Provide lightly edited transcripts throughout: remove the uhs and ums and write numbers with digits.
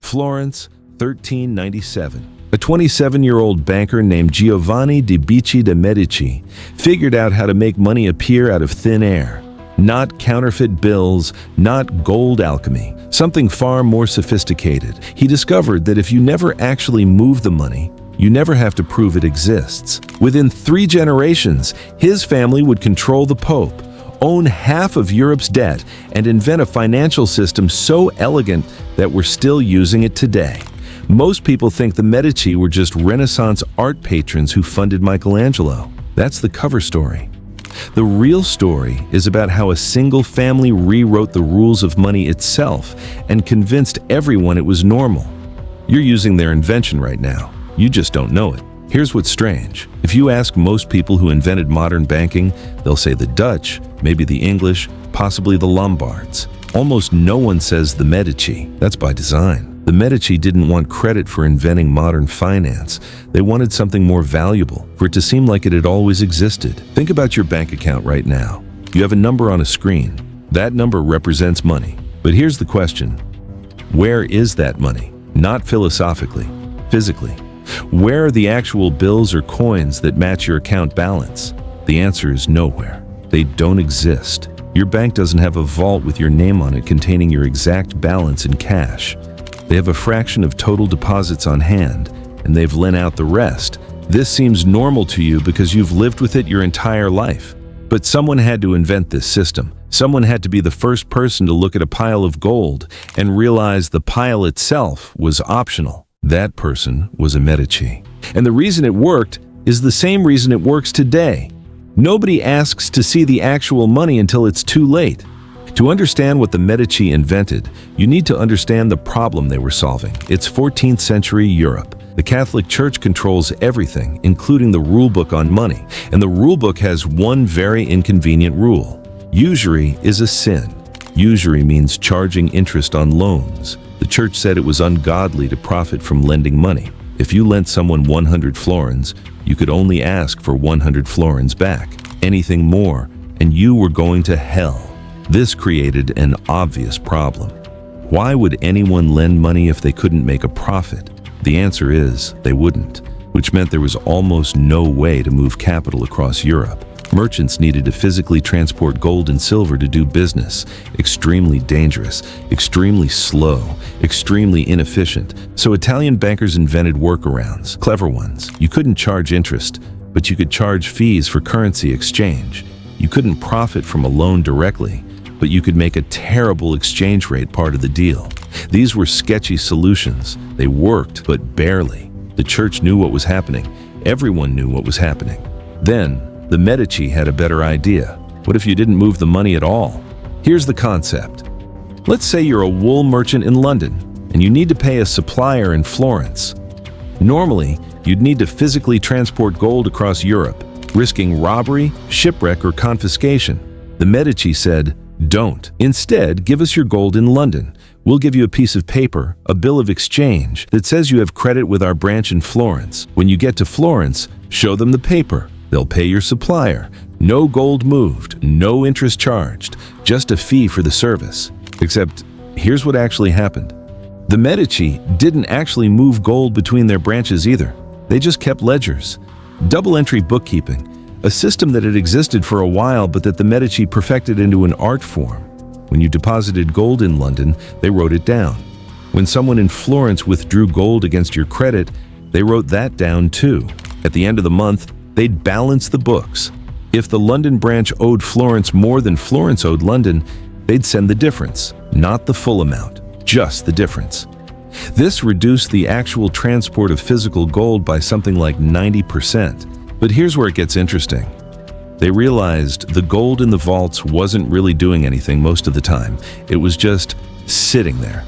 Florence, 1397. A 27-year-old banker named Giovanni di Bici de' Medici figured out how to make money appear out of thin air. Not counterfeit bills, not gold alchemy, something far more sophisticated. He discovered that if you never actually move the money, you never have to prove it exists. Within 3 generations, his family would control the Pope, own half of Europe's debt, and invent a financial system so elegant that we're still using it today. Most people think the Medici were just Renaissance art patrons who funded Michelangelo. That's the cover story. The real story is about how a single family rewrote the rules of money itself and convinced everyone it was normal. You're using their invention right now. You just don't know it. Here's what's strange. If you ask most people who invented modern banking, they'll say the Dutch, maybe the English, possibly the Lombards. Almost no one says the Medici. That's by design. The Medici didn't want credit for inventing modern finance. They wanted something more valuable, for it to seem like it had always existed. Think about your bank account right now. You have a number on a screen. That number represents money. But here's the question. Where is that money? Not philosophically, physically. Where are the actual bills or coins that match your account balance? The answer is nowhere. They don't exist. Your bank doesn't have a vault with your name on it containing your exact balance in cash. They have a fraction of total deposits on hand, and they've lent out the rest. This seems normal to you because you've lived with it your entire life. But someone had to invent this system. Someone had to be the first person to look at a pile of gold and realize the pile itself was optional. That person was a Medici. And the reason it worked is the same reason it works today. Nobody asks to see the actual money until it's too late. To understand what the Medici invented, you need to understand the problem they were solving. It's 14th century Europe. The Catholic Church controls everything, including the rulebook on money. And the rulebook has one very inconvenient rule. Usury is a sin. Usury means charging interest on loans. The church said it was ungodly to profit from lending money. If you lent someone 100 florins, you could only ask for 100 florins back. Anything more, and you were going to hell. This created an obvious problem. Why would anyone lend money if they couldn't make a profit? The answer is they wouldn't, which meant there was almost no way to move capital across Europe. Merchants needed to physically transport gold and silver to do business. Extremely dangerous, extremely slow, extremely inefficient. So Italian bankers invented workarounds, clever ones. You couldn't charge interest, but you could charge fees for currency exchange. You couldn't profit from a loan directly, but you could make a terrible exchange rate part of the deal. These were sketchy solutions. They worked, but barely. The church knew what was happening. Everyone knew what was happening. Then, the Medici had a better idea. What if you didn't move the money at all? Here's the concept. Let's say you're a wool merchant in London, and you need to pay a supplier in Florence. Normally, you'd need to physically transport gold across Europe, risking robbery, shipwreck, or confiscation. The Medici said, don't. Instead, give us your gold in London. We'll give you a piece of paper, a bill of exchange, that says you have credit with our branch in Florence. When you get to Florence, show them the paper. They'll pay your supplier. No gold moved, no interest charged, just a fee for the service. Except, here's what actually happened. The Medici didn't actually move gold between their branches either. They just kept ledgers. Double-entry bookkeeping, a system that had existed for a while but that the Medici perfected into an art form. When you deposited gold in London, they wrote it down. When someone in Florence withdrew gold against your credit, they wrote that down too. At the end of the month, they'd balance the books. If the London branch owed Florence more than Florence owed London, they'd send the difference, not the full amount, just the difference. This reduced the actual transport of physical gold by something like 90%. But here's where it gets interesting. They realized the gold in the vaults wasn't really doing anything most of the time. It was just sitting there.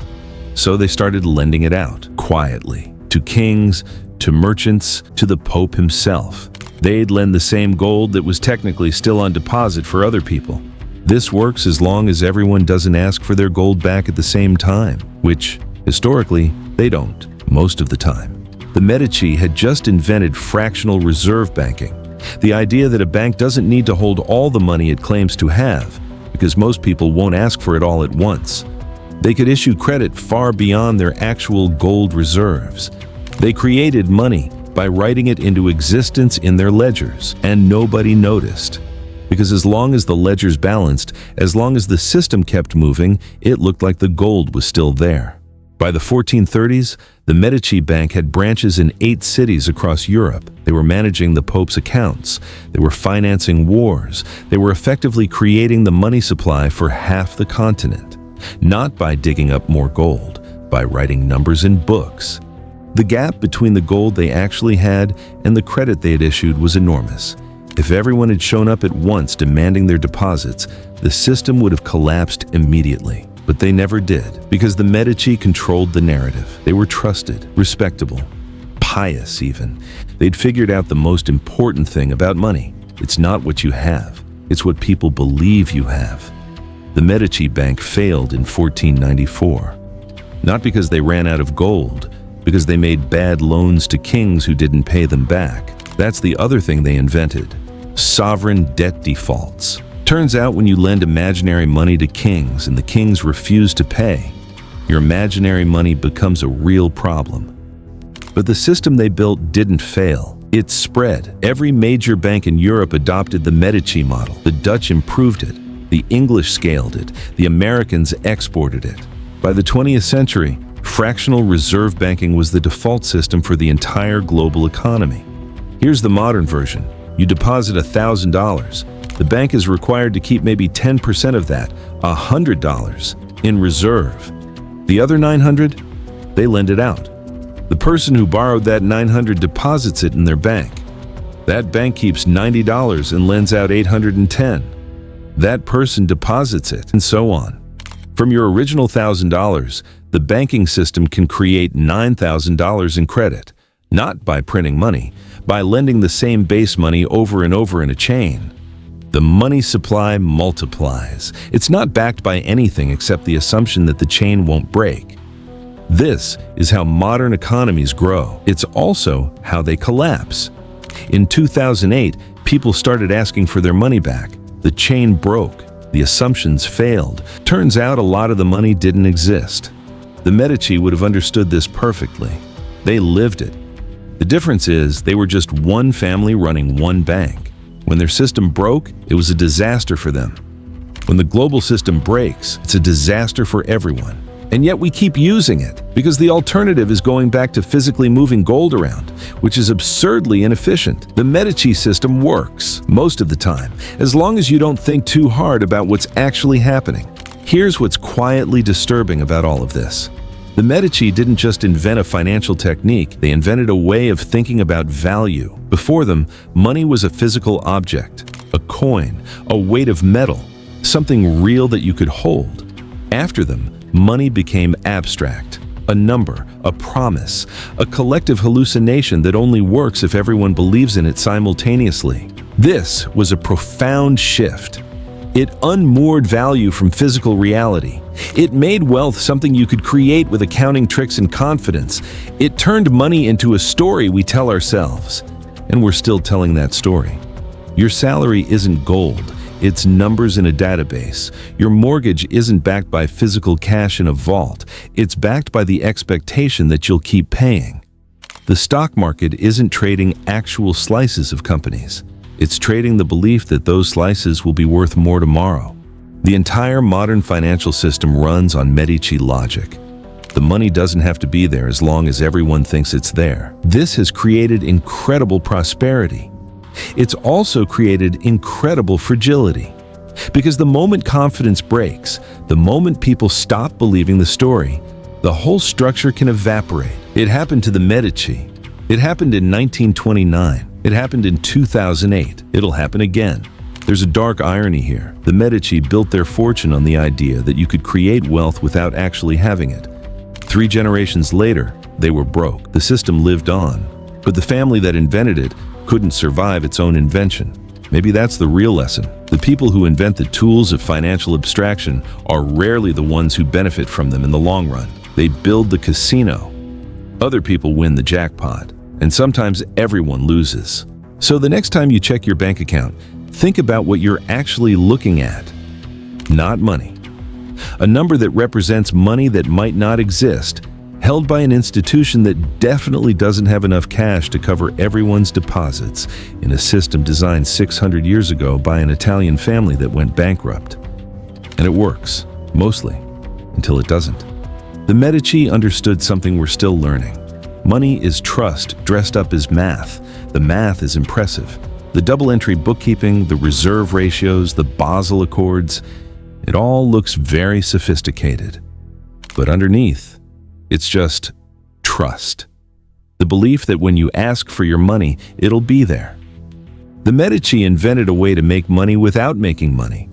So they started lending it out, quietly, to kings, to merchants, to the Pope himself. They'd lend the same gold that was technically still on deposit for other people. This works as long as everyone doesn't ask for their gold back at the same time, which, historically, they don't, most of the time. The Medici had just invented fractional reserve banking, the idea that a bank doesn't need to hold all the money it claims to have, because most people won't ask for it all at once. They could issue credit far beyond their actual gold reserves. They created money by writing it into existence in their ledgers, and nobody noticed. Because as long as the ledgers balanced, as long as the system kept moving, it looked like the gold was still there. By the 1430s, the Medici Bank had branches in 8 cities across Europe. They were managing the Pope's accounts. They were financing wars. They were effectively creating the money supply for half the continent. Not by digging up more gold, by writing numbers in books. The gap between the gold they actually had and the credit they had issued was enormous. If everyone had shown up at once demanding their deposits, the system would have collapsed immediately. But they never did, because the Medici controlled the narrative. They were trusted, respectable, pious even. They'd figured out the most important thing about money. It's not what you have, it's what people believe you have. The Medici Bank failed in 1494. Not because they ran out of gold, because they made bad loans to kings who didn't pay them back. That's the other thing they invented: sovereign debt defaults. Turns out when you lend imaginary money to kings and the kings refuse to pay, your imaginary money becomes a real problem. But the system they built didn't fail. It spread. Every major bank in Europe adopted the Medici model. The Dutch improved it. The English scaled it. The Americans exported it. By the 20th century, fractional reserve banking was the default system for the entire global economy. Here's the modern version. You deposit $1,000. The bank is required to keep maybe 10% of that, $100, in reserve. The other $900, they lend it out. The person who borrowed that $900 deposits it in their bank. That bank keeps $90 and lends out $810. That person deposits it, and so on. From your original $1,000, the banking system can create $9,000 in credit, not by printing money, by lending the same base money over and over in a chain. The money supply multiplies. It's not backed by anything except the assumption that the chain won't break. This is how modern economies grow. It's also how they collapse. In 2008, people started asking for their money back. The chain broke. The assumptions failed. Turns out a lot of the money didn't exist. The Medici would have understood this perfectly. They lived it. The difference is they were just one family running one bank. When their system broke, it was a disaster for them. When the global system breaks, it's a disaster for everyone. And yet we keep using it, because the alternative is going back to physically moving gold around, which is absurdly inefficient. The Medici system works, most of the time, as long as you don't think too hard about what's actually happening. Here's what's quietly disturbing about all of this. The Medici didn't just invent a financial technique, they invented a way of thinking about value. Before them, money was a physical object, a coin, a weight of metal, something real that you could hold. After them, money became abstract, a number, a promise, a collective hallucination that only works if everyone believes in it simultaneously. This was a profound shift. It unmoored value from physical reality. It made wealth something you could create with accounting tricks and confidence. It turned money into a story we tell ourselves. And we're still telling that story. Your salary isn't gold. It's numbers in a database. Your mortgage isn't backed by physical cash in a vault. It's backed by the expectation that you'll keep paying. The stock market isn't trading actual slices of companies. It's trading the belief that those slices will be worth more tomorrow. The entire modern financial system runs on Medici logic. The money doesn't have to be there as long as everyone thinks it's there. This has created incredible prosperity. It's also created incredible fragility. Because the moment confidence breaks, the moment people stop believing the story, the whole structure can evaporate. It happened to the Medici. It happened in 1929. It happened in 2008. It'll happen again. There's a dark irony here. The Medici built their fortune on the idea that you could create wealth without actually having it. 3 generations later, they were broke. The system lived on, but the family that invented it couldn't survive its own invention. Maybe that's the real lesson. The people who invent the tools of financial abstraction are rarely the ones who benefit from them in the long run. They build the casino. Other people win the jackpot. And sometimes everyone loses. So the next time you check your bank account, think about what you're actually looking at. Not money. a number that represents money that might not exist, held by an institution that definitely doesn't have enough cash to cover everyone's deposits in a system designed 600 years ago by an Italian family that went bankrupt. And it works, mostly, until it doesn't. The Medici understood something we're still learning. Money is trust dressed up as math. The math is impressive. The double-entry bookkeeping, the reserve ratios, the Basel Accords, it all looks very sophisticated. But underneath, it's just trust. The belief that when you ask for your money, it'll be there. The Medici invented a way to make money without making money.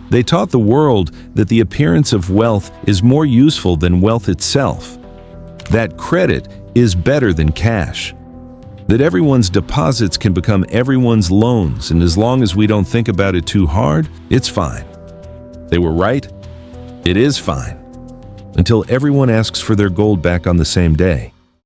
They taught the world that the appearance of wealth is more useful than wealth itself. That credit is better than cash. That everyone's deposits can become everyone's loans, and as long as we don't think about it too hard, it's fine. They were right. It is fine. Until everyone asks for their gold back on the same day.